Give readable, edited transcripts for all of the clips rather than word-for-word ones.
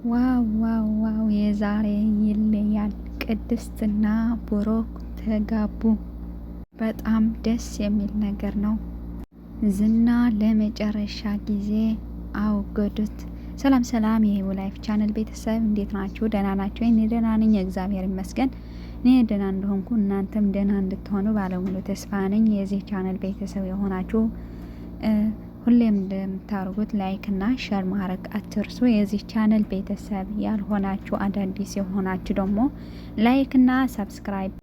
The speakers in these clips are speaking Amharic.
ዋው ዋው ዋው! የዛሬ ይለያል። ቅድስትና ብሩክ ተጋቡ። በጣም ደስ የሚል ነገር ነው። ዝና ለመጨረሻ ጊዜ አወገዱት። ሰላም ሰላም፣ የህይወት ላይፍ ቻናል ቤተሰብ እንዴት ናችሁ? ደህና ናቸው? እኔ ደህና ነኝ፣ እግዚአብሔር ይመስገን። እኔ ደህና እንደሆንኩ እናንተም ደህና እንድትሆኑ ባለሙሉ ተስፋ ነኝ። የዚህ ቻናል ቤተሰብ የሆናችሁ ሁሌም እንደምታደርጉት ላይክ እና ሸር ማድረግ አትርሱ። የዚህ ቻናል ቤተሰብ ያልሆናችሁ አዳዲስ የሆናችሁ ደግሞ ላይክ እና ሰብስክራይብ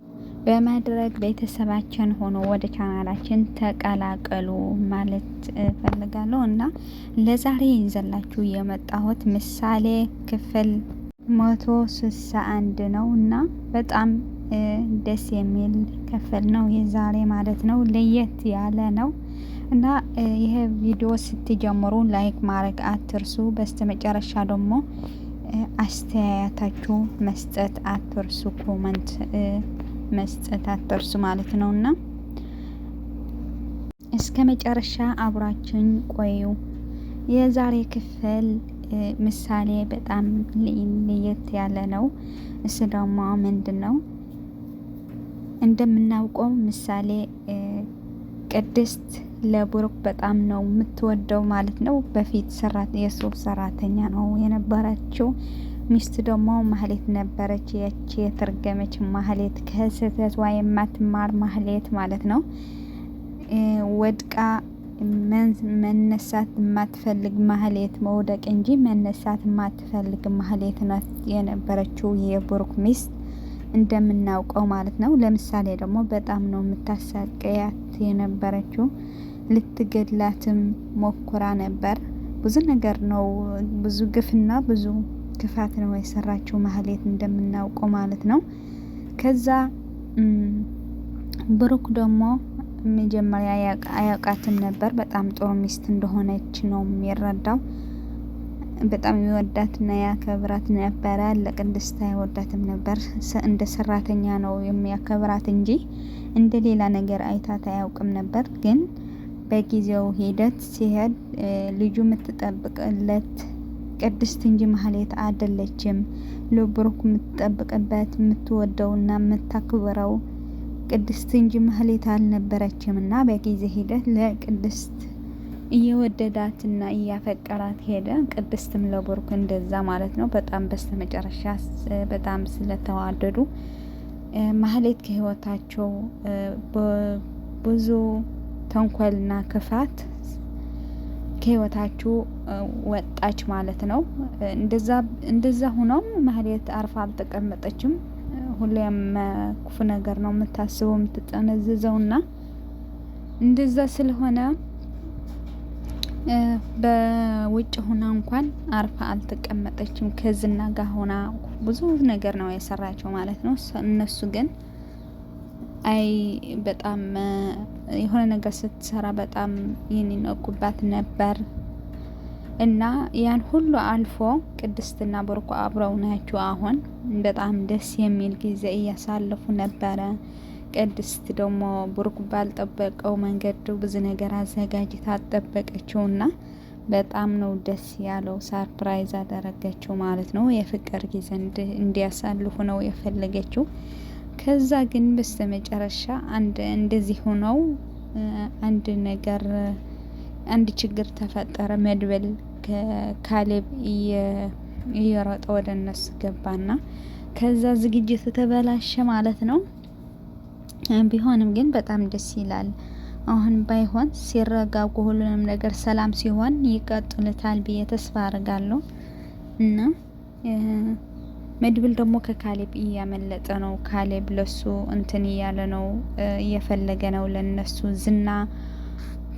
በማድረግ ቤተሰባችን ሆኖ ወደ ቻናላችን ተቀላቀሉ ማለት ፈልጋለሁ እና ለዛሬ ይዘላችሁ የመጣሁት ምሳሌ ክፍል 161 ነው እና በጣም ደስ የሚል ክፍል ነው የዛሬ ማለት ነው። ለየት ያለ ነው እና ይሄ ቪዲዮ ስትጀምሩ ላይክ ማድረግ አትርሱ። በስተመጨረሻ ደግሞ አስተያየታችሁ መስጠት አትርሱ፣ ኮመንት መስጠት አትርሱ ማለት ነው እና እስከ መጨረሻ አብራችን ቆዩ። የዛሬ ክፍል ምሳሌ በጣም ለየት ያለ ነው። እሱ ደግሞ ምንድን ነው? እንደምናውቀው ምሳሌ ቅድስት ለብሩክ በጣም ነው የምትወደው ማለት ነው። በፊት የሱቅ ሰራተኛ ነው የነበረችው። ሚስት ደግሞ ማህሌት ነበረች። ያቺ የተረገመች ማህሌት፣ ከስህተቷ የማትማር ማህሌት ማለት ነው። ወድቃ መነሳት የማትፈልግ ማህሌት፣ መውደቅ እንጂ መነሳት የማትፈልግ ማህሌት ናት የነበረችው የብሩክ ሚስት እንደምናውቀው ማለት ነው። ለምሳሌ ደግሞ በጣም ነው የምታሳቀያት የነበረችው። ልትገድላትም ሞክራ ነበር። ብዙ ነገር ነው፣ ብዙ ግፍና ብዙ ክፋት ነው የሰራችው ማህሌት እንደምናውቀው ማለት ነው። ከዛ ብሩክ ደግሞ መጀመሪያ አያውቃትም ነበር። በጣም ጥሩ ሚስት እንደሆነች ነው የሚረዳው። በጣም የሚወዳትና ያከብራት ነበረ። ለቅድስት አይወዳትም ነበር። እንደ ሰራተኛ ነው የሚያከብራት እንጂ እንደ ሌላ ነገር አይታት አያውቅም ነበር። ግን በጊዜው ሂደት ሲሄድ ልጁ የምትጠብቅለት ቅድስት እንጂ ማህሌት አይደለችም። ለብሩክ የምትጠብቅበት የምትወደውና የምታክብረው ቅድስት እንጂ ማህሌት አልነበረችም። እና በጊዜ ሂደት ለቅድስት እየወደዳትና እያፈቀራት ሄደ። ቅድስትም ለብሩክ እንደዛ ማለት ነው። በጣም በስተመጨረሻ በጣም ስለተዋደዱ ማህሌት ከህይወታቸው ብዙ ተንኮልና ክፋት ከህይወታቸው ወጣች ማለት ነው። እንደዛ ሆኖም ማህሌት አርፋ አልተቀመጠችም። ሁሌም ክፉ ነገር ነው የምታስበው የምትጠነዝዘውና እንደዛ ስለሆነ በውጭ ሆና እንኳን አርፋ አልተቀመጠችም። ከዝና ጋር ሆና ብዙ ነገር ነው የሰራቸው ማለት ነው። እነሱ ግን በጣም የሆነ ነገር ስትሰራ በጣም ይንነቁባት ነበር እና ያን ሁሉ አልፎ ቅድስትና ብሩክ አብረው ናቸው። አሁን በጣም ደስ የሚል ጊዜ እያሳለፉ ነበረ። ቅድስት ደግሞ ብሩክ ባልጠበቀው መንገድ ብዙ ነገር አዘጋጅታ አጠበቀችውና በጣም ነው ደስ ያለው። ሰርፕራይዝ አደረገችው ማለት ነው። የፍቅር ጊዜ እንዲያሳልፉ ነው የፈለገችው። ከዛ ግን በስተመጨረሻ እንደዚህ ሆነው አንድ ችግር ተፈጠረ። መድብል ከካሌብ እየሮጠ ወደ እነሱ ገባና ከዛ ዝግጅቱ ተበላሸ ማለት ነው። ቢሆንም ግን በጣም ደስ ይላል። አሁን ባይሆን ሲረጋጉ ሁሉንም ነገር ሰላም ሲሆን ይቀጥሉታል ብዬ ተስፋ አድርጋለሁ። እና መድብል ደግሞ ከካሌብ እያመለጠ ነው። ካሌብ ለሱ እንትን እያለ ነው፣ እየፈለገ ነው ለነሱ። ዝና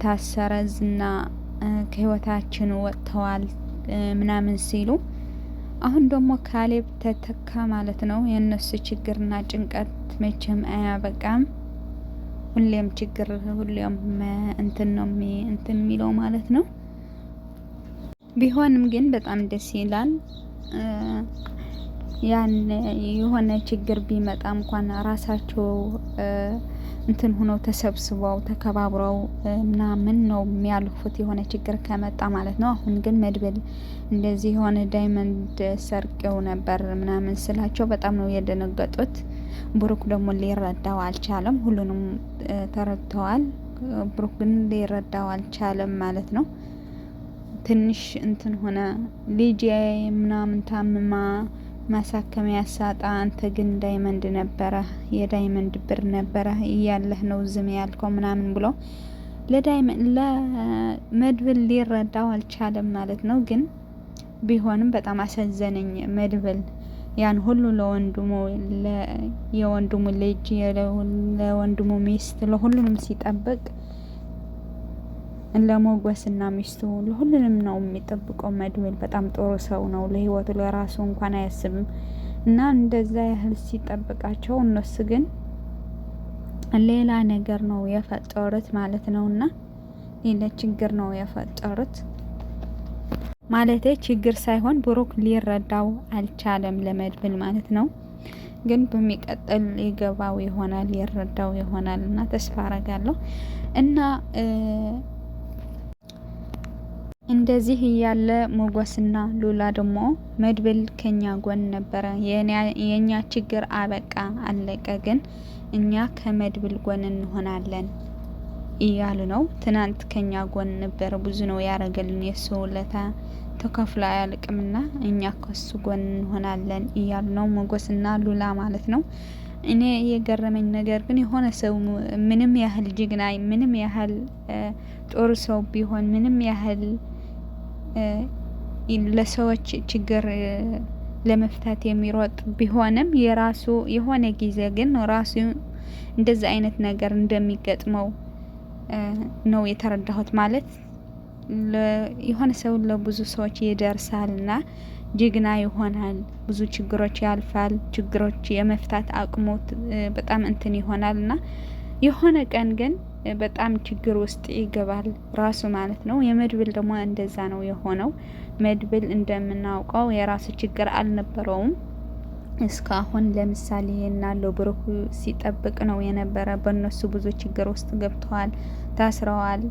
ታሰረ፣ ዝና ከህይወታችን ወጥተዋል ምናምን ሲሉ አሁን ደግሞ ካሌብ ተተካ ማለት ነው። የእነሱ ችግርና ጭንቀት መቼም አያበቃም። ሁሌም ችግር፣ ሁሌም እንትን የሚለው ማለት ነው። ቢሆንም ግን በጣም ደስ ይላል። ያን የሆነ ችግር ቢመጣ እንኳን ራሳቸው እንትን ሆነው ተሰብስበው ተከባብረው ምናምን ነው የሚያልፉት የሆነ ችግር ከመጣ ማለት ነው። አሁን ግን መድብል እንደዚህ የሆነ ዳይመንድ ሰርቀው ነበር ምናምን ስላቸው በጣም ነው የደነገጡት። ብሩክ ደግሞ ሊረዳው አልቻለም። ሁሉንም ተረድተዋል። ብሩክ ግን ሊረዳው አልቻለም ማለት ነው። ትንሽ እንትን ሆነ ልጅ ምናምን ታምማ ማሳከሚያ ያሳጣ፣ አንተ ግን ዳይመንድ ነበረ የዳይመንድ ብር ነበረ እያለህ ነው ዝም ያልከው ምናምን ብሎ ለመድብል ሊረዳው አልቻለም ማለት ነው። ግን ቢሆንም በጣም አሳዘነኝ መድብል ያን ሁሉ ለወንድሙ የወንድሙ ልጅ ለወንድሙ ሚስት ለሁሉንም ሲጠብቅ ለሞገስና ሚስቱ ለሁሉንም ነው የሚጠብቀው። መድብል በጣም ጥሩ ሰው ነው። ለህይወቱ ለራሱ እንኳን አያስብም እና እንደዛ ያህል ሲጠብቃቸው እነሱ ግን ሌላ ነገር ነው የፈጠሩት ማለት ነው። እና ሌላ ችግር ነው የፈጠሩት ማለት ችግር ሳይሆን ብሩክ ሊረዳው አልቻለም ለመድብል ማለት ነው። ግን በሚቀጥል ሊገባው ይሆናል ሊረዳው ይሆናል እና ተስፋ አረጋለሁ እና እንደዚህ እያለ ሞገስና ሉላ ደግሞ መድብል ከኛ ጎን ነበረ፣ የኛ ችግር አበቃ አለቀ፣ ግን እኛ ከመድብል ጎን እንሆናለን እያሉ ነው። ትናንት ከኛ ጎን ነበረ፣ ብዙ ነው ያረገልን፣ የሱ ውለታ ተከፍሎ አያልቅምና እኛ ከሱ ጎን እንሆናለን እያሉ ነው ሞገስና ሉላ ማለት ነው። እኔ የገረመኝ ነገር ግን የሆነ ሰው ምንም ያህል ጀግና ምንም ያህል ጦር ሰው ቢሆን ምንም ያህል ለሰዎች ችግር ለመፍታት የሚሮጥ ቢሆንም የራሱ የሆነ ጊዜ ግን ራሱ እንደዛ አይነት ነገር እንደሚገጥመው ነው የተረዳሁት። ማለት የሆነ ሰው ለብዙ ሰዎች ይደርሳልና ጀግና ይሆናል፣ ብዙ ችግሮች ያልፋል፣ ችግሮች የመፍታት አቅሞት በጣም እንትን ይሆናልና የሆነ ቀን ግን በጣም ችግር ውስጥ ይገባል ራሱ ማለት ነው። የመድብል ደግሞ እንደዛ ነው የሆነው። መድብል እንደምናውቀው የራሱ ችግር አልነበረውም እስካሁን። ለምሳሌ እና ለብሩክ ሲጠብቅ ነው የነበረ። በእነሱ ብዙ ችግር ውስጥ ገብተዋል፣ ታስረዋል።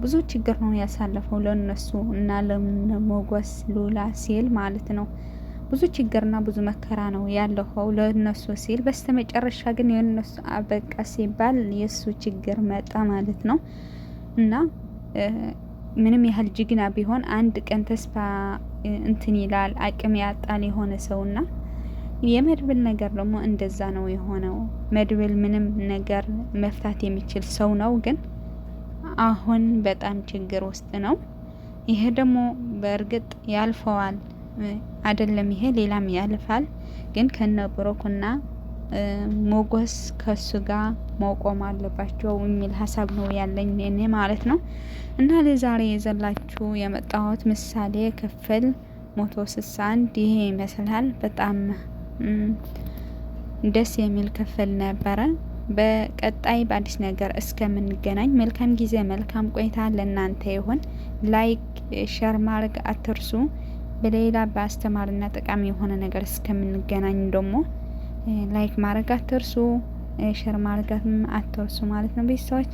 ብዙ ችግር ነው ያሳለፈው ለነሱ እና ለሞገስ ሉላ ሲል ማለት ነው። ብዙ ችግርና ብዙ መከራ ነው ያለፈው ለነሱ ሲል። በስተመጨረሻ ግን የነሱ አበቃ ሲባል የሱ ችግር መጣ ማለት ነው። እና ምንም ያህል ጀግና ቢሆን አንድ ቀን ተስፋ እንትን ይላል፣ አቅም ያጣል የሆነ ሰውና የመድብል ነገር ደግሞ እንደዛ ነው የሆነው። መድብል ምንም ነገር መፍታት የሚችል ሰው ነው፣ ግን አሁን በጣም ችግር ውስጥ ነው። ይሄ ደግሞ በእርግጥ ያልፈዋል አይደለም፣ ይሄ ሌላም ያልፋል። ግን ከነ ብሩክና ሞገስ ከሱ ጋር መቆም አለባቸው የሚል ሀሳብ ነው ያለኝ እኔ ማለት ነው። እና ለዛሬ የዘላችሁ የመጣሁት ምሳሌ ክፍል 161 ይሄ ይመስላል። በጣም ደስ የሚል ክፍል ነበረ። በቀጣይ በአዲስ ነገር እስከምንገናኝ መልካም ጊዜ መልካም ቆይታ ለእናንተ ይሁን። ላይክ ሼር ማድረግ አትርሱ። በሌላ በአስተማሪና ጠቃሚ የሆነ ነገር እስከምንገናኝ ደግሞ ላይክ ማድረግ አትርሱ፣ ሼር ማድረግ አትርሱ ማለት ነው ቤተሰቦች።